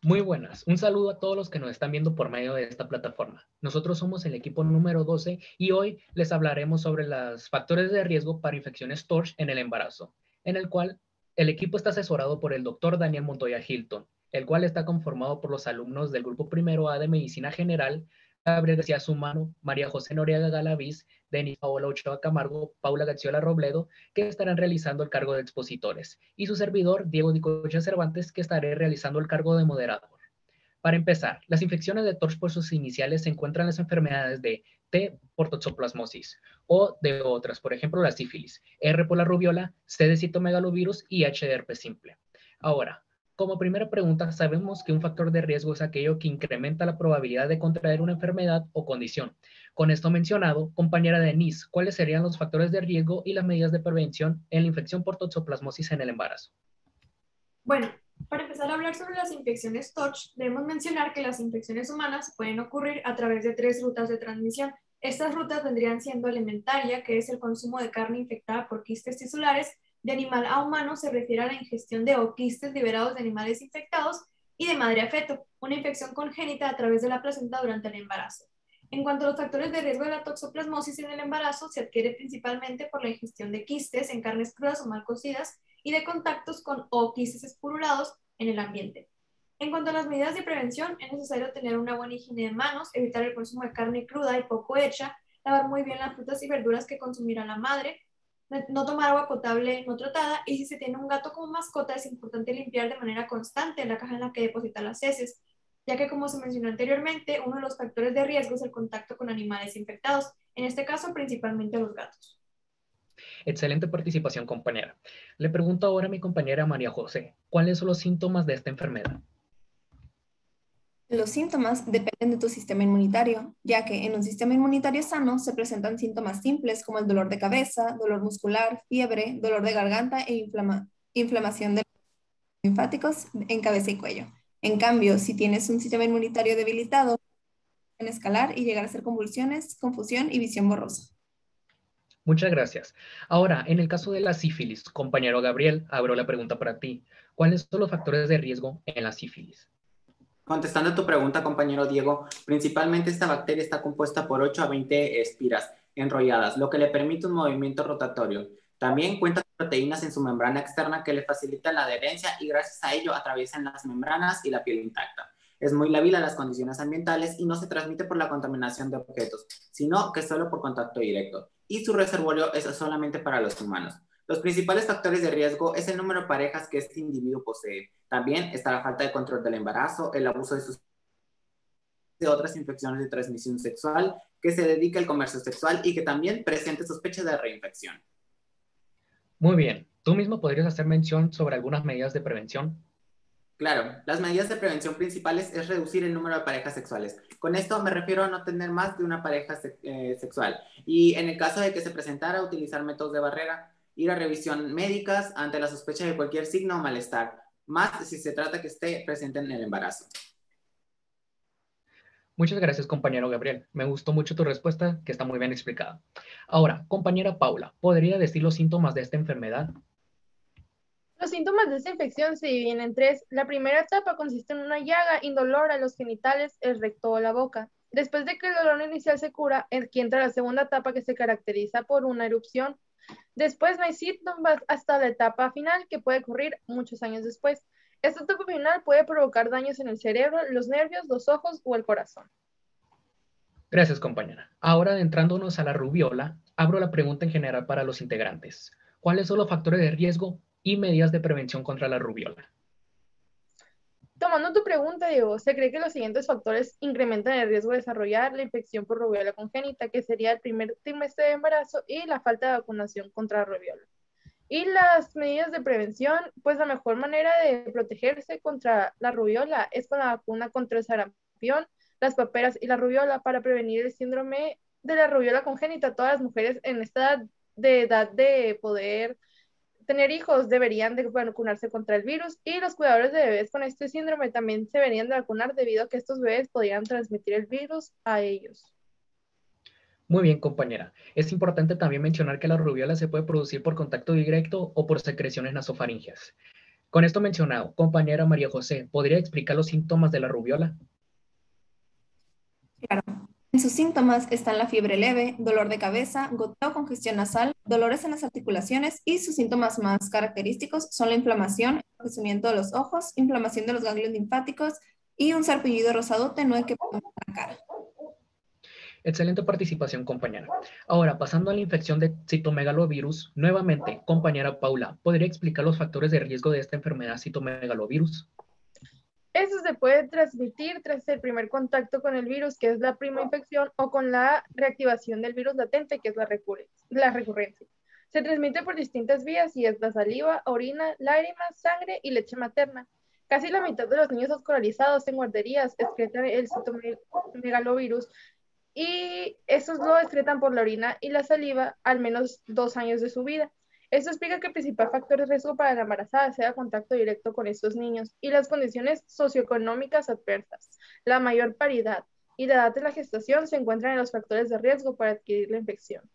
Muy buenas, un saludo a todos los que nos están viendo por medio de esta plataforma. Nosotros somos el equipo número 12 y hoy les hablaremos sobre los factores de riesgo para infecciones TORCH en el embarazo, en el cual el equipo está asesorado por el doctor Daniel Montoya Hilton, el cual está conformado por los alumnos del grupo primero A de Medicina General, Gabriel García Sumano, María José Noriega Galaviz, Denis Paola Ochoa Camargo, Paula Gaxiola Robledo, que estarán realizando el cargo de expositores, y su servidor, Diego Dicocha Cervantes, que estaré realizando el cargo de moderador. Para empezar, las infecciones de TORCH por sus iniciales se encuentran en las enfermedades de T por toxoplasmosis o de otras, por ejemplo la sífilis, R por la rubiola, C de citomegalovirus y H de herpes simple. Ahora, como primera pregunta, sabemos que un factor de riesgo es aquello que incrementa la probabilidad de contraer una enfermedad o condición. Con esto mencionado, compañera Denise, ¿cuáles serían los factores de riesgo y las medidas de prevención en la infección por toxoplasmosis en el embarazo? Bueno, para empezar a hablar sobre las infecciones TORCH, debemos mencionar que las infecciones humanas pueden ocurrir a través de tres rutas de transmisión. Estas rutas vendrían siendo alimentaria, que es el consumo de carne infectada por quistes tisulares; de animal a humano se refiere a la ingestión de quistes liberados de animales infectados; y de madre a feto, una infección congénita a través de la placenta durante el embarazo. En cuanto a los factores de riesgo de la toxoplasmosis en el embarazo, se adquiere principalmente por la ingestión de quistes en carnes crudas o mal cocidas y de contactos con quistes espurulados en el ambiente. En cuanto a las medidas de prevención, es necesario tener una buena higiene de manos, evitar el consumo de carne cruda y poco hecha, lavar muy bien las frutas y verduras que consumirá la madre, no tomar agua potable no tratada, y si se tiene un gato como mascota es importante limpiar de manera constante la caja en la que deposita las heces, ya que, como se mencionó anteriormente, uno de los factores de riesgo es el contacto con animales infectados, en este caso principalmente los gatos. Excelente participación, compañera. Le pregunto ahora a mi compañera María José, ¿cuáles son los síntomas de esta enfermedad? Los síntomas dependen de tu sistema inmunitario, ya que en un sistema inmunitario sano se presentan síntomas simples como el dolor de cabeza, dolor muscular, fiebre, dolor de garganta e inflamación de los linfáticos en cabeza y cuello. En cambio, si tienes un sistema inmunitario debilitado, pueden escalar y llegar a ser convulsiones, confusión y visión borrosa. Muchas gracias. Ahora, en el caso de la sífilis, compañero Gabriel, abro la pregunta para ti. ¿Cuáles son los factores de riesgo en la sífilis? Contestando a tu pregunta, compañero Diego, principalmente esta bacteria está compuesta por 8 a 20 espiras enrolladas, lo que le permite un movimiento rotatorio. También cuenta con proteínas en su membrana externa que le facilitan la adherencia y gracias a ello atraviesan las membranas y la piel intacta. Es muy lábil a las condiciones ambientales y no se transmite por la contaminación de objetos, sino que solo por contacto directo. Y su reservorio es solamente para los humanos. Los principales factores de riesgo es el número de parejas que este individuo posee. También está la falta de control del embarazo, el abuso de otras infecciones de transmisión sexual, que se dedica al comercio sexual y que también presente sospechas de reinfección. Muy bien. ¿Tú mismo podrías hacer mención sobre algunas medidas de prevención? Claro, las medidas de prevención principales es reducir el número de parejas sexuales. Con esto me refiero a no tener más de una pareja sexual. Y en el caso de que se presentara, utilizar métodos de barrera, ir a revisión médicas ante la sospecha de cualquier signo o malestar, más si se trata que esté presente en el embarazo. Muchas gracias, compañero Gabriel. Me gustó mucho tu respuesta, que está muy bien explicada. Ahora, compañera Paula, ¿podría decir los síntomas de esta enfermedad? Los síntomas de esta infección se dividen en tres. La primera etapa consiste en una llaga indolora a los genitales, el recto o la boca. Después de que el dolor inicial se cura, aquí entra la segunda etapa, que se caracteriza por una erupción. Después no hay síntomas hasta la etapa final, que puede ocurrir muchos años después. Esta etapa final puede provocar daños en el cerebro, los nervios, los ojos o el corazón. Gracias, compañera. Ahora, adentrándonos a la rubiola, abro la pregunta en general para los integrantes. ¿Cuáles son los factores de riesgo y medidas de prevención contra la rubiola? Tomando tu pregunta, Diego, se cree que los siguientes factores incrementan el riesgo de desarrollar la infección por rubiola congénita, que sería el primer trimestre de embarazo y la falta de vacunación contra rubiola. Y las medidas de prevención, pues la mejor manera de protegerse contra la rubiola es con la vacuna contra el sarampión, las paperas y la rubiola, para prevenir el síndrome de la rubiola congénita. Todas las mujeres en esta edad de poder tener hijos deberían de vacunarse contra el virus, y los cuidadores de bebés con este síndrome también se deberían de vacunar, debido a que estos bebés podrían transmitir el virus a ellos. Muy bien, compañera. Es importante también mencionar que la rubiola se puede producir por contacto directo o por secreciones nasofaringeas. Con esto mencionado, compañera María José, ¿podría explicar los síntomas de la rubiola? Claro. En sus síntomas están la fiebre leve, dolor de cabeza, goteo, congestión nasal, dolores en las articulaciones y sus síntomas más característicos son la inflamación, enrojecimiento de los ojos, inflamación de los ganglios linfáticos y un sarpullido rosado tenue que puede en la cara. Excelente participación, compañera. Ahora, pasando a la infección de citomegalovirus, nuevamente, compañera Paula, ¿podría explicar los factores de riesgo de esta enfermedad citomegalovirus? Eso se puede transmitir tras el primer contacto con el virus, que es la prima infección, o con la reactivación del virus latente, que es la recurrencia. Se transmite por distintas vías y es la saliva, orina, lágrimas, sangre y leche materna. Casi la mitad de los niños escolarizados en guarderías excretan el citomegalovirus y esos lo excretan por la orina y la saliva al menos 2 años de su vida. Esto explica que el principal factor de riesgo para la embarazada sea contacto directo con estos niños y las condiciones socioeconómicas adversas, la mayor paridad y la edad de la gestación se encuentran en los factores de riesgo para adquirir la infección.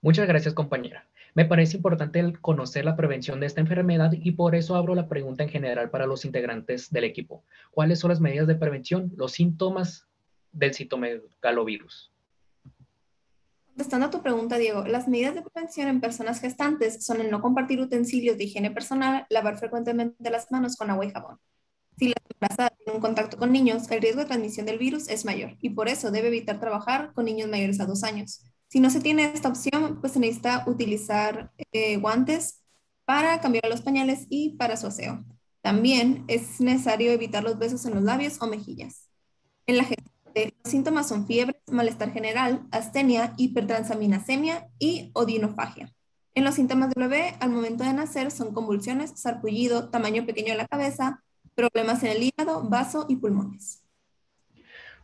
Muchas gracias, compañera. Me parece importante conocer la prevención de esta enfermedad y por eso abro la pregunta en general para los integrantes del equipo. ¿Cuáles son las medidas de prevención, los síntomas del citomegalovirus? Contestando a tu pregunta, Diego, las medidas de prevención en personas gestantes son el no compartir utensilios de higiene personal, lavar frecuentemente las manos con agua y jabón. Si la embarazada tiene un contacto con niños, el riesgo de transmisión del virus es mayor y por eso debe evitar trabajar con niños mayores a 2 años. Si no se tiene esta opción, pues se necesita utilizar guantes para cambiar los pañales y para su aseo. También es necesario evitar los besos en los labios o mejillas. En la gestante, los síntomas son fiebre, malestar general, astenia, hipertransaminasemia y odinofagia. En los síntomas del bebé, al momento de nacer, son convulsiones, sarpullido, tamaño pequeño de la cabeza, problemas en el hígado, vaso y pulmones.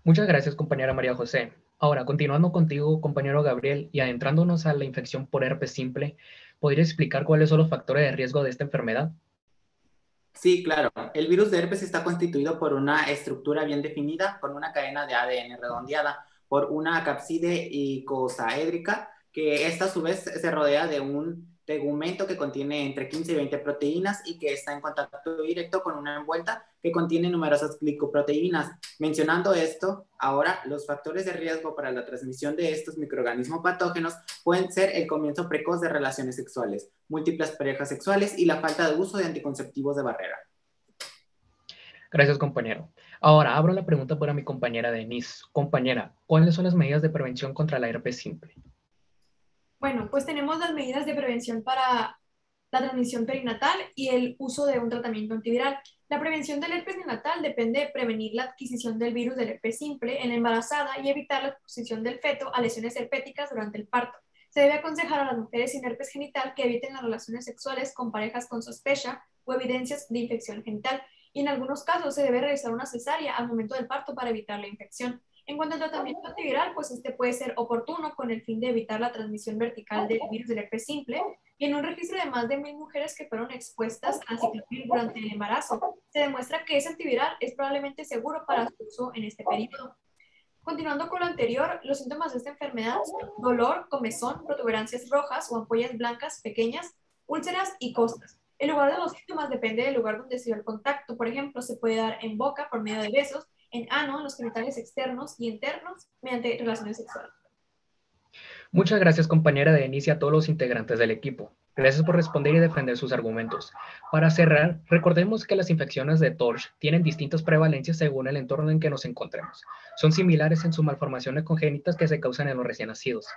Muchas gracias, compañera María José. Ahora, continuando contigo, compañero Gabriel, y adentrándonos a la infección por herpes simple, ¿podría explicar cuáles son los factores de riesgo de esta enfermedad? Sí, claro. El virus de herpes está constituido por una estructura bien definida, con una cadena de ADN redondeada, por una cápside icosaédrica, que esta a su vez se rodea de un tegumento que contiene entre 15 y 20 proteínas y que está en contacto directo con una envuelta que contiene numerosas glicoproteínas. Mencionando esto, ahora los factores de riesgo para la transmisión de estos microorganismos patógenos pueden ser el comienzo precoz de relaciones sexuales, múltiples parejas sexuales y la falta de uso de anticonceptivos de barrera. Gracias, compañero. Ahora abro la pregunta para mi compañera Denise. Compañera, ¿cuáles son las medidas de prevención contra la herpes simple? Bueno, pues tenemos las medidas de prevención para la transmisión perinatal y el uso de un tratamiento antiviral. La prevención del herpes neonatal depende de prevenir la adquisición del virus del herpes simple en la embarazada y evitar la exposición del feto a lesiones herpéticas durante el parto. Se debe aconsejar a las mujeres sin herpes genital que eviten las relaciones sexuales con parejas con sospecha o evidencias de infección genital y en algunos casos se debe realizar una cesárea al momento del parto para evitar la infección. En cuanto al tratamiento antiviral, pues este puede ser oportuno con el fin de evitar la transmisión vertical del virus del herpes simple y en un registro de más de 1,000 mujeres que fueron expuestas a ciclovir durante el embarazo, se demuestra que ese antiviral es probablemente seguro para su uso en este periodo. Continuando con lo anterior, los síntomas de esta enfermedad son dolor, comezón, protuberancias rojas o ampollas blancas pequeñas, úlceras y costras. El lugar de los síntomas depende del lugar donde se dio el contacto. Por ejemplo, se puede dar en boca por medio de besos, en ano, en los genitales externos y internos mediante relaciones sexuales. Muchas gracias, compañera Denise, y a todos los integrantes del equipo. Gracias por responder y defender sus argumentos. Para cerrar, recordemos que las infecciones de TORCH tienen distintas prevalencias según el entorno en que nos encontremos. Son similares en sus malformaciones congénitas que se causan en los recién nacidos.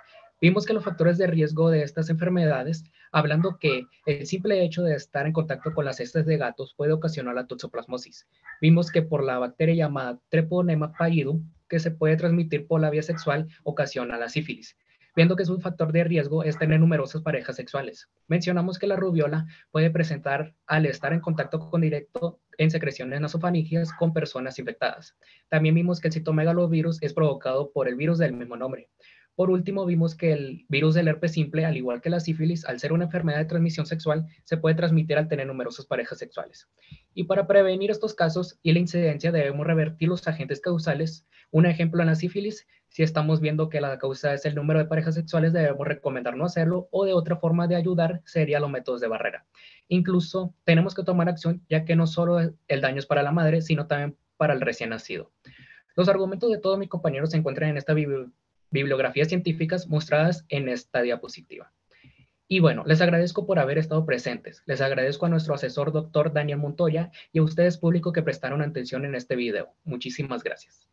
Vimos que los factores de riesgo de estas enfermedades, hablando que el simple hecho de estar en contacto con las heces de gatos puede ocasionar la toxoplasmosis. Vimos que por la bacteria llamada Treponema pallidum, que se puede transmitir por la vía sexual, ocasiona la sífilis, viendo que un factor de riesgo es tener numerosas parejas sexuales. Mencionamos que la rubiola puede presentar al estar en contacto con directo en secreciones nasofaringeas con personas infectadas. También vimos que el citomegalovirus es provocado por el virus del mismo nombre. Por último, vimos que el virus del herpes simple, al igual que la sífilis, al ser una enfermedad de transmisión sexual, se puede transmitir al tener numerosas parejas sexuales. Y para prevenir estos casos y la incidencia debemos revertir los agentes causales. Un ejemplo en la sífilis, si estamos viendo que la causa es el número de parejas sexuales, debemos recomendar no hacerlo, o de otra forma de ayudar sería los métodos de barrera. Incluso tenemos que tomar acción, ya que no solo el daño es para la madre, sino también para el recién nacido. Los argumentos de todos mis compañeros se encuentran en esta bibliografías científicas mostradas en esta diapositiva. Y bueno, les agradezco por haber estado presentes. Les agradezco a nuestro asesor, doctor Daniel Montoya, y a ustedes, público, que prestaron atención en este video. Muchísimas gracias.